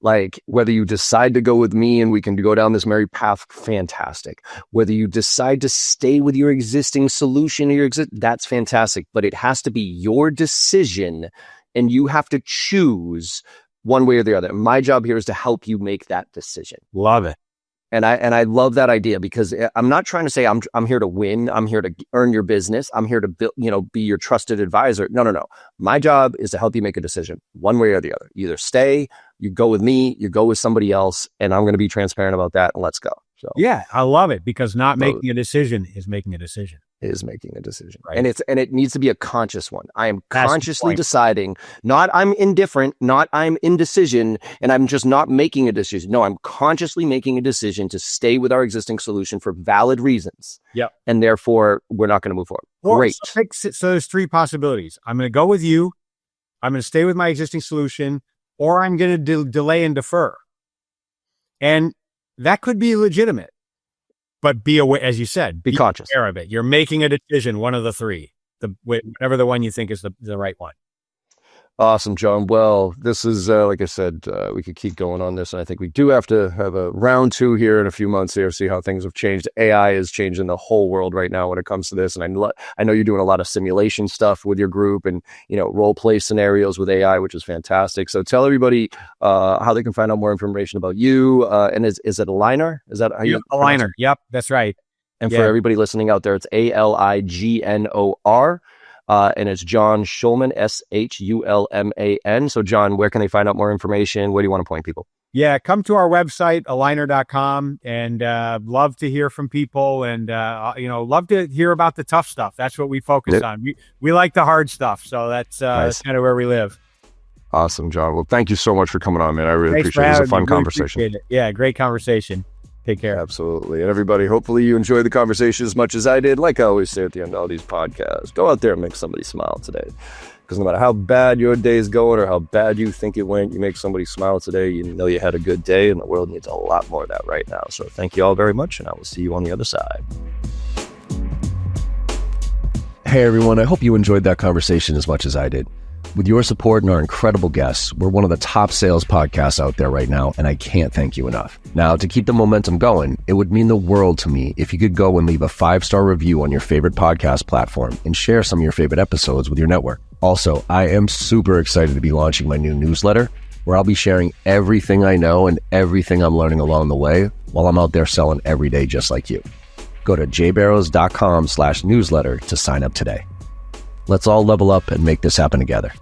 Like, whether you decide to go with me and we can go down this merry path, fantastic. Whether you decide to stay with your existing solution or that's fantastic. But it has to be your decision and you have to choose one way or the other. My job here is to help you make that decision. Love it. And I love that idea, because I'm not trying to say I'm here to win. I'm here to earn your business. I'm here to build, be your trusted advisor. No. My job is to help you make a decision one way or the other. You either stay, you go with me, you go with somebody else, and I'm going to be transparent about that, and let's go. So yeah, I love it, because not making a decision is making a decision. Is making a decision. Right. And it needs to be a conscious one. I am consciously deciding, not I'm indifferent, not I'm indecision, and I'm just not making a decision. No, I'm consciously making a decision to stay with our existing solution for valid reasons. Yep. And therefore, we're not going to move forward. Great. So there's 3 possibilities. I'm going to go with you. I'm going to stay with my existing solution, or I'm going to delay and defer. And that could be legitimate. But be aware, as you said, be conscious aware of it. You're making a decision, one of the 3, whatever the one you think is the right one. Awesome, John. Well, this is, like I said, we could keep going on this. And I think we do have to have a round 2 here in a few months here, see how things have changed. AI is changing the whole world right now when it comes to this. And I know you're doing a lot of simulation stuff with your group and, role play scenarios with AI, which is fantastic. So tell everybody how they can find out more information about you. And is it Alignor? Is that how you? Alignor. Yep, that's right. And for everybody listening out there, it's ALIGNOR. And it's John Shulman, SHULMAN. So John, where can they find out more information? Where do you want to point people? Yeah, come to our website, alignor.com, and love to hear from people, and love to hear about the tough stuff. That's what we focus on. We like the hard stuff, so that's nice. Kind of where we live. Awesome, John. Well, thank you so much for coming on, man. I really appreciate it. It was a fun conversation. Yeah, great conversation. Take care. Absolutely. And everybody, hopefully you enjoyed the conversation as much as I did. Like I always say at the end of all these podcasts, go out there and make somebody smile today. Because no matter how bad your day is going or how bad you think it went, you make somebody smile today, you know you had a good day, and the world needs a lot more of that right now. So thank you all very much, and I will see you on the other side. Hey everyone, I hope you enjoyed that conversation as much as I did. With your support and our incredible guests, we're one of the top sales podcasts out there right now, and I can't thank you enough. Now, to keep the momentum going, it would mean the world to me if you could go and leave a 5-star review on your favorite podcast platform and share some of your favorite episodes with your network. Also, I am super excited to be launching my new newsletter, where I'll be sharing everything I know and everything I'm learning along the way while I'm out there selling every day just like you. Go to jbarrows.com/newsletter to sign up today. Let's all level up and make this happen together.